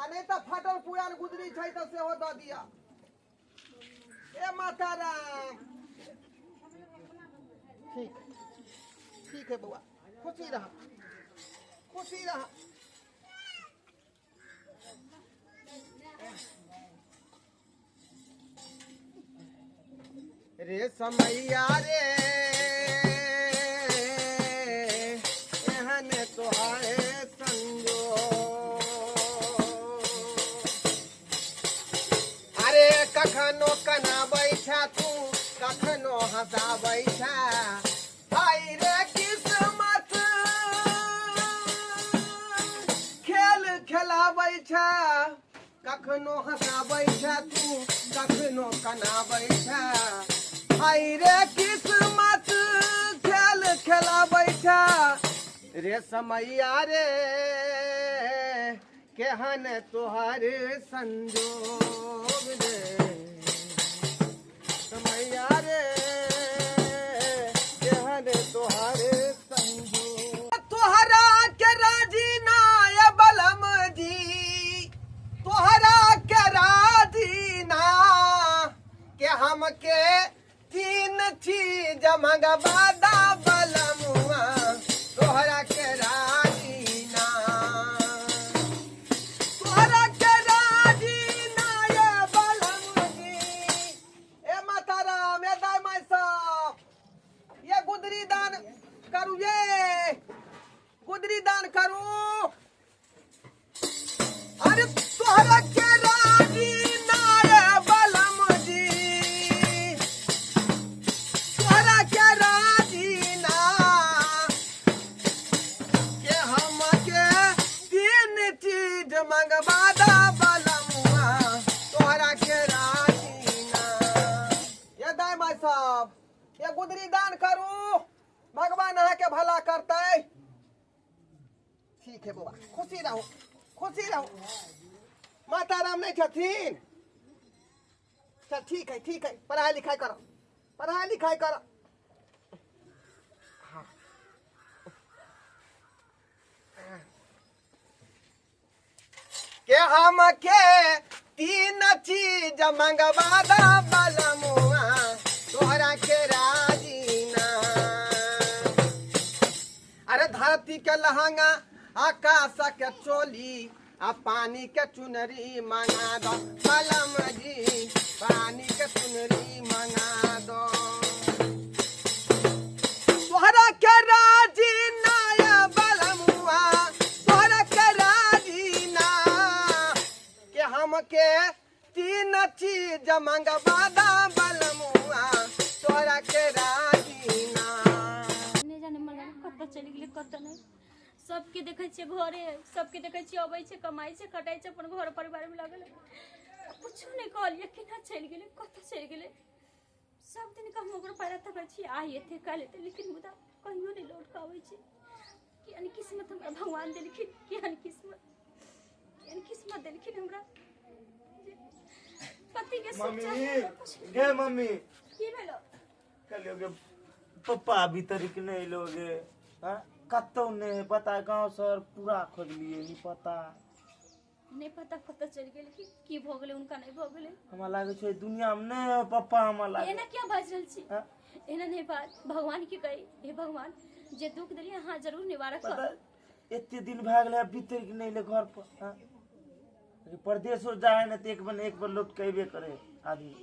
आ नहीं तो फाटल पुरान गुदरी छै तो सेहो द दिया। ए माता राम। ठीक ठीक है बउआ, खुशी रह, खुशी रह। रे समैया रे एहन तोहारे संजो, अरे कखनो कनाबै छा तू कखनो हंसाबै छा, हाय रे किस्मत खेल खेलाबै छा, कखनो हंसाबै छा तू कखनो कनाबै छा, हाय रे किस्मत खेल खेलाबै छा। रे समैया रे केहन तोहर संजोग रे समैया रे केहन तोहर संजोग। तोहरा के राजी ना ये बलम जी, तोहरा के राजी ना के हमके तीन चीज मंगवादा बलमुआ, तोहरा के राजी ना, तोहरा के राजी ना ये बलम जी। ए माता राम, ए दाई माई साहब, ये गुदरी दान करू, ये गुदरी दान करू। अरे तोहरा के राजी ना ये बलम जी, तोहरा के राजी ना के हमके तीन चीज मंगवादा बलमुआ, तोहरा के राजी ना। ये दाई माई साहब, ये गुदरी दान करू, भगवान अहाँ के भला करते। ठीक है बउआ, खुशी रहो, खुशी रहो। माता राम नहीं छथिन? चल ठीक है, पढ़ाई लिखाई करो, पढ़ाई लिखाई करो। हाँ। के हमके तीन चीज मंगवादा बलमुआ, तोहरा के राजी ना। अरे धरती के लहंगा आकाश के चोली आ पानी के चुनरी मंगा दो बलम जी, पानी के चुनरी मंगा दो। तोहरा के राजी ना ये बलमुआ, तोहरा के राजी ना के हमके तीन चीज मंगवादा बलमुआ, तोहरा के राजी ना। नहीं जाने मन कत चली गेलै कत नहीं, सबके देखै छियै घरे, सबके देखै छियै अबै छै कमाइ छै खटाइ छै अपन घर परिवार में लागल, कुछ नहीं कहलिए केना चलि गेलै कत चलि गेलै। सब दिन का हम ओकरा पैरा तकै छी आइ एते काल्हि एते, लेकिन मुदा कहियो नहीं लौट के आबै छै। केहन किस्मत हमरा भगवान देलखिन, केहन किस्मत देलखिन हमरा। पति के सोचा गे मम्मी की भेलो कहलियोगे पप्पा अभी तक नहीं लोगे, हां कतौ नहीं पता, गांव शहर पूरा खोज लिए नहीं पता, नहीं पता कत चलि गेल की भ गेलै उनका नहीं भ गेलै। हमरा लागे छै दुनिया में नहीं है पप्पा, हमरा लागे एना क्या बाज रहल छी, एना नहीं बात। भगवान के कही हे भगवान जे दुख देलिए हां जरूर निवारक कर। एते दिन भ गेलै अभी तक नहीं ले घर पर, हां परदेशो जाए न त एक बार लौट के अइबे करे आदमी।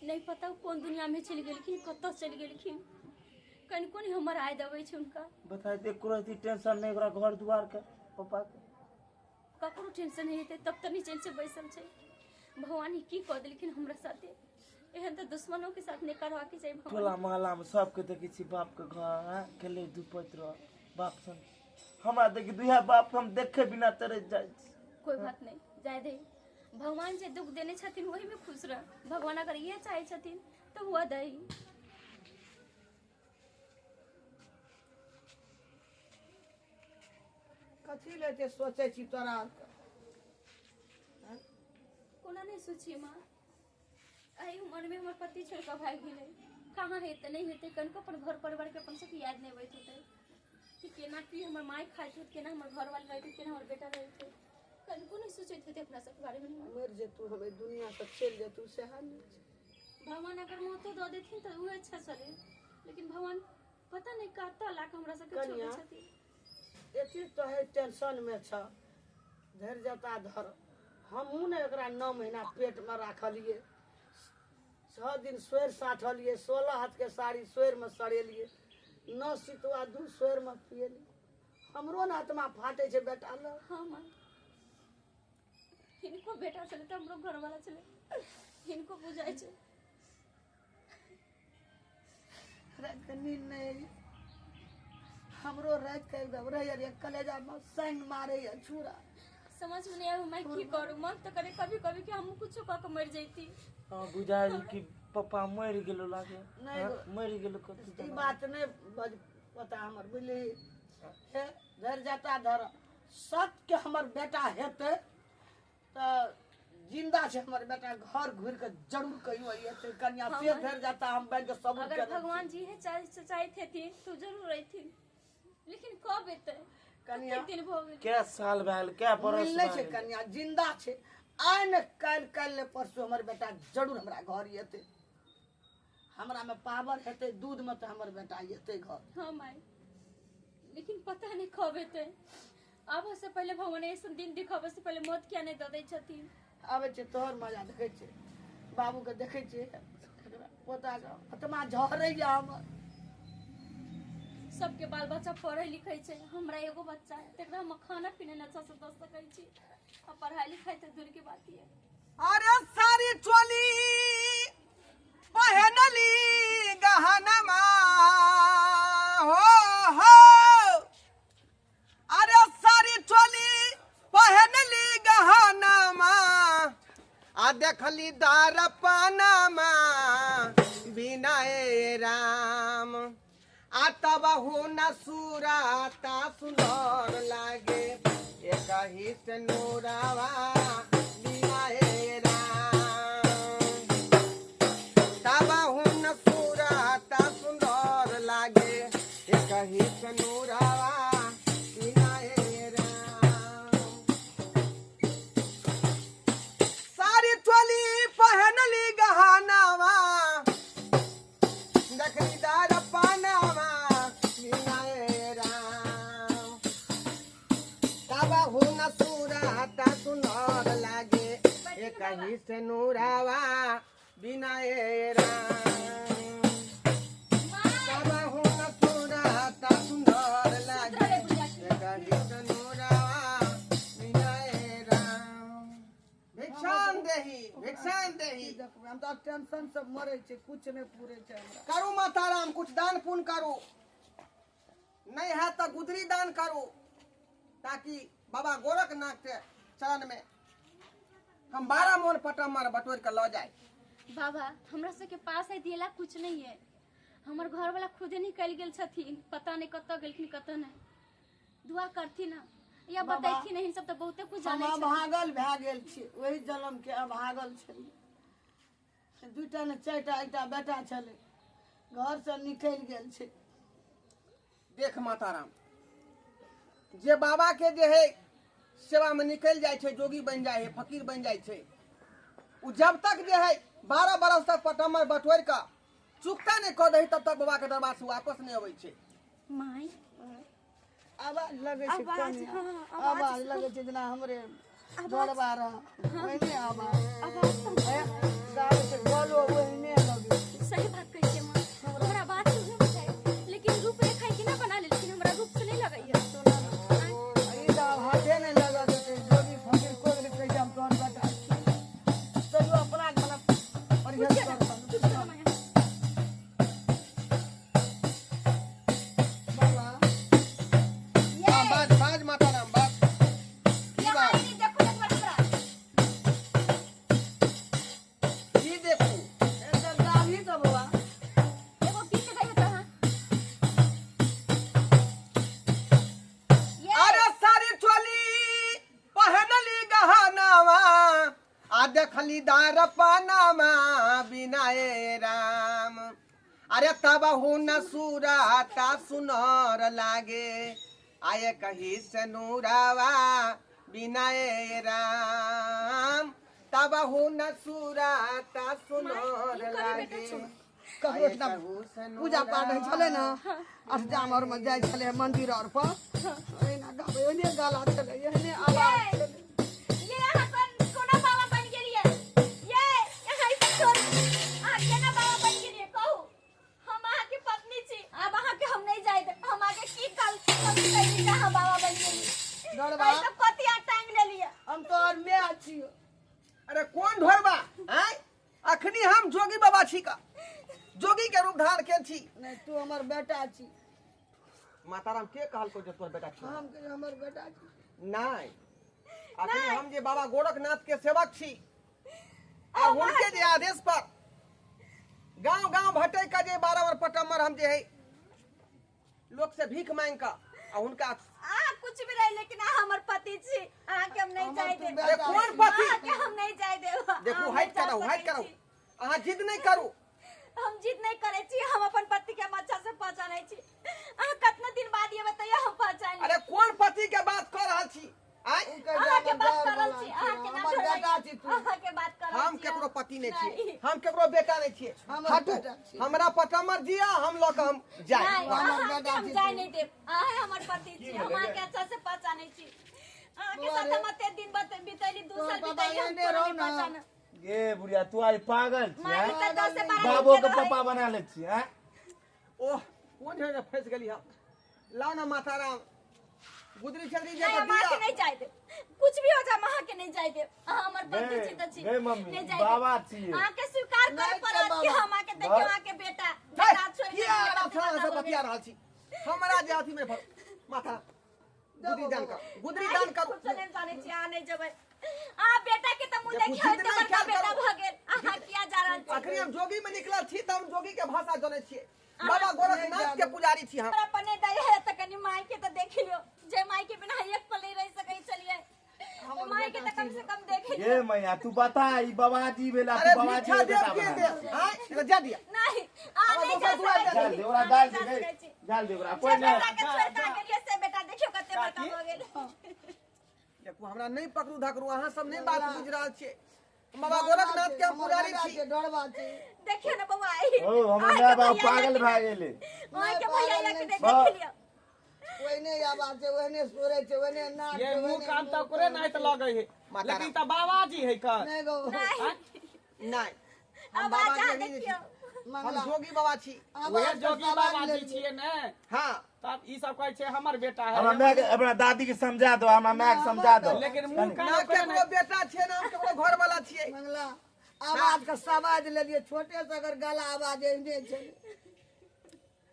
नहीं पता कौन दुनिया में चल गेलखिन कत चल गेलखिन, कनि कोनी हमर आय दबै छै उनका। बताइ ते कोनो टेंशन नहीं ओकरा घर दुआर के पप्पा के, ककरो टेंशन नहीं हेतै तब तनी चैन से बैसल छै। भगवान ही की कह देलखिन हमरा साथे, एहन त दुश्मनों के साथ नहीं करवा के चाहिए। टोला मोहल्ला में सबके देखै छी बाप के घर खेले धुपैत रह बाप सन, हमरा देखि दुइया बाप हम देखे बिना तरस जाय छी। कोई बात नहीं जाय दे, भगवान जे दुख देने छथिन वही में खुश रह। भगवान अगर ये चाहे छथिन तो हुआ दही। कथी ले जे सोचे छी तोरा कोना नहीं सोचिए माँ, एही उम्र में हमर पति छोड़ के भाग गेलै, कहाँ हेतै नहीं हेतै, कनको अपन घर परिवार के अपन सबके याद नहीं बैठ होतै कि केना की हमर माय खाइत होत, केना हमर घर वाले रहते, केना हमर बेटा रहते। कनको नहीं सोचे थे अपना सब बारे में। मर जे तू हमें दुनिया से चल जे तू से हाल भगवान अगर मौतो दे देथिन तो वो अच्छा चले, लेकिन भगवान पता नहीं कता लाख हमरा सब के छोड़े छथि। एती तो है टेंशन में छ धैर्यता धर। हमहू ने एकरा 9 महीना पेट में राखलिए, 6 दिन स्वेर साठलिए, 16 हाथ के साड़ी स्वेर में सड़ेलिए, 9 सितवा दूध स्वेर में पियली। हमरो न आत्मा फाटे छे बेटा ल। हां मां, इनको बेटा चले तो हमरो घर वाला चले, इनको बुझाई छे। रात के नींद नहीं, हमरो रात के एकदम रहे कलेजा में संग मारे या छुरा। समझ में नहीं आया मैं की करूं। मन तो करे कभी कभी कि हम कुछ क के मर जैती। हां बुझाइल कि पापा मर गेलो लागे। नहीं मर गेलो कथि ई बात नहीं पता हमर बुझली है। धर जाता धर सत के हमर बेटा हेते तो जिंदा छे हमर बेटा, घर घुर के जरूर कहियो एते कन्या से धर जाता हम बैंक सबूत। अगर भगवान जी है चाहे थे तो जरूर रहती, लेकिन कब एते कन्या दिन भ गेल। क्या साल भेल, क्या बरस मिलले छे कन्या जिंदा छे। आइ न काल परसों हमर बेटा जरूर हमरा घर एते। हमरा में पावर हेते दूध में तो हमर बेटा एते घर। हां माई, लेकिन पता नहीं कब एते। आब से पहले भगवान ऐसा दिन दिखावे से पहले मौत क्या नहीं दे दै छथिन। आवे छे तोहर मजा देखे छे, बाबू के देखे छे पोता के आत्मा झरे या हमर। सबके बाल बच्चा पढ़े लिखे छे, हमरा एगो बच्चा है, तेकरा हम खाना पीना न अच्छा से दे सकै छी, आ पढ़ाई लिखाई तो दूर की बात है। अरे सारी चोली पहनली गहनमा हो, अरे सारी चोली पहनली गहनमा, आ देखली दार पानमा बिना ए राम, आ तब हो न सूराता सुंदर लागे, एक ही से नूरावा बिना ए राम, तब हो न सूराता सुंदर लागे, एक ही से नूरावा बिना ए राम। सारी चोली पहनली गहनावा, दखलीदार पानावा बिना ए राम, तब हो न सूराता सुंदर लागे, एक ही से नूरावा बिना ए राम, तब हो न सूराता सुंदर लागे, एक ही से नूरावा बिना ए राम। भिक्षान देही देखो हम तो टेंशन से मरे छे, कुछ नहीं पूरे छे हमरा। करू माता राम, कुछ दान पुण्य करू, नहीं है तो गुदरी दान करू, ताकि बाबा गोरखनाथ के चरण में हम 12 मोन पटमर बटोर के लो जाए। बाबा हमरा सब के पास है दियला कुछ नहीं है, हमर घर वाला खुदे निकल गेल छथिन, पता नहीं कत गेलखिन कत नहीं। दुआ करथी ना या बताइथी नहीं, सब तो बहुते कुछ जाने हम छै। भागल भए गेल छी, वही जन्म के भागल छली। 2टा ने 4टा एकटा बेटा छले, घर से निकल गेल छे। देख माता राम, जे बाबा के जे है सेवा में निकल जाए छे, जोगी बन जाए है, फकीर बन जाए छे, उ जब तक जे है 12 बरस तक पटमर बटोर का चुकता नहीं कर दही, तब तक बाबा के दरबार से वापस नहीं अबै छे। माई आवाज लगे छे आवाज, कनिया, हाँ, आवाज लगे छे जना हमरे दरबार वही आवाज गावे छे बोलो वही लगे। सही बात कही छे मां, हमरा बात सुने बताए, लेकिन रूप रेखा के ना बना ले, लेकिन हमरा रूप से नहीं लगैया। ई दा हाथे नहीं लगा के जोगी फकीर को कह हम तोर बेटा तो जो अपना गला परिहर कर बाबा। बाज माता राम, बाज की बात देखो एक बार हमरा की देखू, एकर गाभी तो बाबा एगो गीत गाइए तो। हां अरे सारी चोली पहनली गहनावा, आ देखली दार पानावा बिना ए राम, अरे तब हो न सूराता सुनर लागे, आये कही से नूरावा बिनाए राम तब न सुराता सुनर लागे ककरो इतना पूजा पाठ होइ छलै ने अष्टजाम और में जाइ छलै मंदिर और पर एना गाबै ओने गाला छलै एहने आवाज छलै। ये यहाँ कोना बाबा बन गेलिए ये यहाँ से छोड़ आ केना बाबा बन गेलिए कहू हम अहाँ के पत्नी छी अब अहाँ के हम नहीं जाय दे हम आगे की कल हम कहीं कहाँ बाबा बन गेलिए डरबा तो कतिया टांग ले लिए हम तो और मैं छी। अरे कौन ढोरबा हैं अखनी हम जोगी बाबा छी का जोगी के रूप धारण के छी नहीं तू हमर बेटा छी। माताराम के कहल को जे तोर बेटा छी हम के हमर बेटा छी। नहीं अखनी हम जे बाबा गोरखनाथ के सेवक छी आ उनके जे आदेश पर गांव गांव भटक का जे 12 वर पटमर हम जे है लोग से भीख मांग का आ उनका कुछ भी रहे लेकिन हमर पति छी अहाँ के हम नहीं जाय दे अरे कौन पति अहाँ के हम नहीं जाय दे देखो हाइट करो अहाँ जिद नहीं करू हम जिद नहीं करे छी हम अपन पति के हम अच्छा से पहचानै छी अहाँ कितना दिन बाद ये बताइए हम पहचान अरे कौन पति के बात कर रहल छी आय अहाँ के बात करल छी अहाँ के नाम हमर बेटा छी तू। अहाँ के बात करल हम छी केकरो पति नहीं छिए हम केकरो बेटा नहीं छिए हमर हटू बेटा छी। हमरा पटमर दिया हम लोग हम जाए नहीं हमर अहाँ बेटा के हम छी जाय तू। नहीं देब अहाँ हमर पति छी हम अहाँ के अच्छा से पहचानै छी अहाँ के साथ हम एते दिन बितैली 2 साल तो बितैली हम बाबा तोरा एने नहीं रहो ना। पहचान ये बुढ़िया तू आज पागल छी मारी हैं? त 10 से 12 बाबो दिन के के पापा बना ले छी हैं? ओह कौन है फंस गली हम लाओ ना माताराम गुदरी चलरी जे नहीं हम अहाँ के नहीं जाय दे कुछ भी हो जाए हम अहाँ के नहीं जाय दे अहाँ हमर पति छी त छी गए मम्मी, नहीं जाय बाबा दे। छिए। अहाँ के स्वीकार नहीं कर तो पड़त कि बाबा। हम आके देखियो अहाँ के बेटा बेटा छोड़ के किया आराम से बतिया रहल छी हमरा जे अथी में माता गुदरी दान करू कुछ नहीं जाने छी अहाँ नहीं जेबै अहाँ बेटा के त मुंह देखो, देखियो जिद त नहीं बड़का ख्याल बेटा करो। भ गेल अहाँ किया जा रहल छी अखनी हम जोगी में निकलल छी त हम जोगी के भाषा जाने छिए बाबा गोरखनाथ के पुजारी छी हम हमरा अपने दय है त कनी माई के त देख लियो जे माई के बिना एक पल नहीं रह सकै चलिए तो माई के त कम से कम देख लियो ये मैया तू बता ई बाबाजी भेला अरे तू बाबाजी भिक्षा के देव बेटा के बना दे हां जा दिया नहीं आ नहीं जा डाल दे ओरा डाल दे डाल दे ओरा कोई बेटा नहीं के छोड़ के गेलिए से बेटा देखियो कते बड़का भ गेल देखो हमरा नहीं पकड़ू धकरू अहाँ सब नहीं बात बुझ रहल छिए बाबा गोरखनाथ के हम पुजारी छी डरबा छी। देखियो ना बउआ आई ओ हमर माय बाप पागल भए गेले माई के भैया या के देख लियो ओहने आवाज छै ओहने सोरे छै ओहने नाच ये मुंह कान तो करे नहीं तो लगे है लेकिन तो बाबाजी है कर नहीं गो नहीं हम अब बाबा आजा जी नहीं देखियो छी हम जोगी बाबा छी वही जोगी बाबाजी छिए ने हां तब ई सब कहै छै हमर बेटा है हमरा माय के अपना दादी के समझा दो हमरा माय के समझा दो लेकिन मुंह कान ना करे केकरो बेटा छिए ना हम केकरो घर वाला छिए मंगला आवाज का सवाज लेलिए छोटे से अगर गला आवाज एहने छै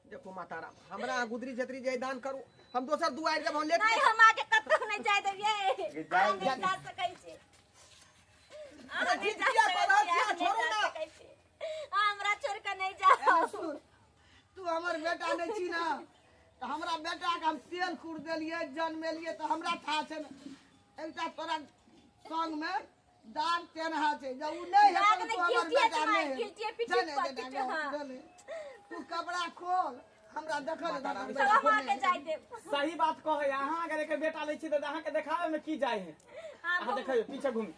देखो माताराम हमरा गुदरी छतरी जे दान करू हम दोसर दुआर जब हम लेके नहीं हम आके कतौ नहीं जाय देबिए जाय हम नहीं जा सकै छी अरे जितिया पर रहल छिए छोड़ू ना हमरा छोड़ के नहीं जाओ सुन तू हमर बेटा नहीं छी ना तो हमरा बेटा के हम तेल खूर देलिए जन्मेलिए तो हमरा था छै ना एकटा तोरा संग में दान तेनहा छै जब उ नहीं है तो तू हमर बेटा नहीं है तू कपड़ा खोल हमरा देखल सब हम आके जाय देब सही बात कहे अहाँ अगर एक बेटा ले छी त अहाँ के देखावे में की जाय है अहाँ देखियो पीछे घूमी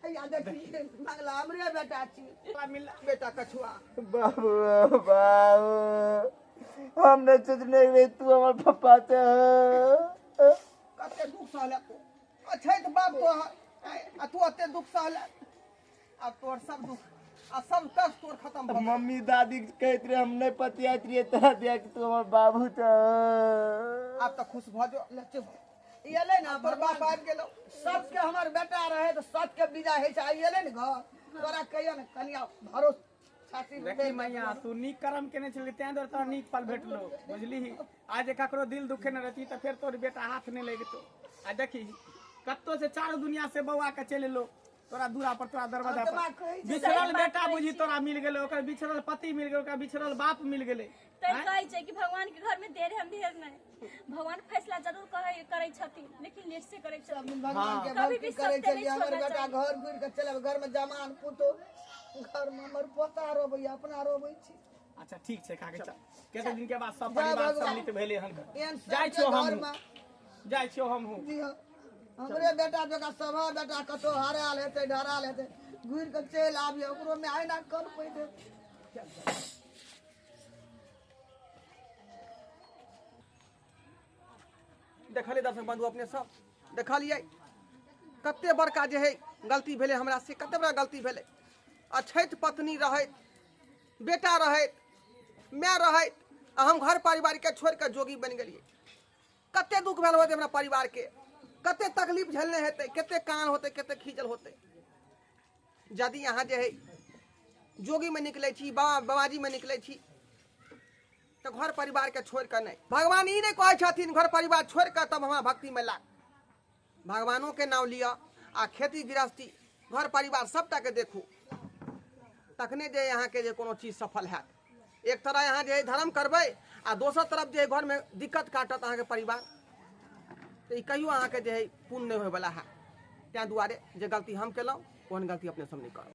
या देखिए मंगला हमरे बेटा छी मिल बेटा कछुआ बाबू बाबू हम नहीं सोचने रहे तू हमारे पापा थे कते दुख सहले तू अच्छा तो बाप तो आ तू अते दुख सहले अब तोर सब दुख आ सब कष्ट तोर खत्म भ गेल। मम्मी दादी कहते रहे हम नहीं पतियात रहिए तरह दिया कि तू हमारे बाबू थे अब तो खुश भ जो ले चुप ये ले ना तोर बाप आबि गेलो सबके हमर बेटा रहे तो सबके विदा है छै ये ले ने घर तोरा कहियो ने कनिया भरोस छाती में देखी मैया तू नीक कर्म केने छली तें दर तोरा नीक फल भेटलो बुझली आज ककरो दिल दुखे न रहती तो फिर तोर बेटा हाथ नहीं लगतो आ देखी कत्तो से चार दुनिया से बौआ के चले लो तोरा दूरा पर तोरा दरवाजा आत्मा पर कहै छै बिछड़ल बेटा बुझी तोरा मिल गेलो ओकर बिछड़ल पति मिल गेलो ओकर बिछड़ल बाप मिल गेले तै कहै छै कि भगवान के घर में देर हम देर नहीं भगवान फैसला जरूर करै छथिन लेकिन लेट से करै छथिन भगवान के कभी भी भक्ति करे सत्य छलिए नहीं हमर छोड़ना बेटा चाहिए। घर घुर के चले घर में जमान पुतो घर में हमर पोता रोबैया अपना रोबै छी अच्छा ठीक छै खा के चल कते दिन के बाद सब जय परिवार भगवान। सम्मिलित भेले हन एहन सबके जाइ छियो हम घरमे जाइ छियो हम हूँ दियौ। हमरे बेटा बेटा सभा बेटा कतौ हराल हेतै ढराल हेतै घुरि कऽ चलि आबिय ओकरो में आइना कर पैदे देखलिए दर्शक बंधु अपने सब देखलिए कते बड़का जे है गलती भेले हमरा से, कते बड़ा गलती भेले। अछैत पत्नी रहैत, बेटा रहैत, माय रहैत, आ हम घर परिवार के छोड़ के जोगी बन गेलिए। कते दुख भेल होते हमरा परिवार के, कते तकलीफ झेलने हेतै, कते कान होते, कते खींचल होते। यदि यहाँ जे है जोगी में निकले छी, बाबाजी में निकले छी, तो घर परिवार के छोड़ कर नहीं। भगवान ई नहीं कहे छथिन घर परिवार छोड़ कर तब हमारा भक्ति में लाग। भगवानों के नाम लिया आ खेती गृहस्थी घर परिवार सबटा के देखू, तखने जे यहाँ के जे कोनो चीज सफल हैत। एक तरह यहाँ जे धर्म करबै आ दोसर तरफ जे घर में दिक्कत काटत अहाँ के परिवार, तो ई कहियो अहाँ के जे पुण्य नहीं होय वाला है। तैं दुआरे जे गलती हम केलहुँ ओहन गलती अपने सब नहीं करब।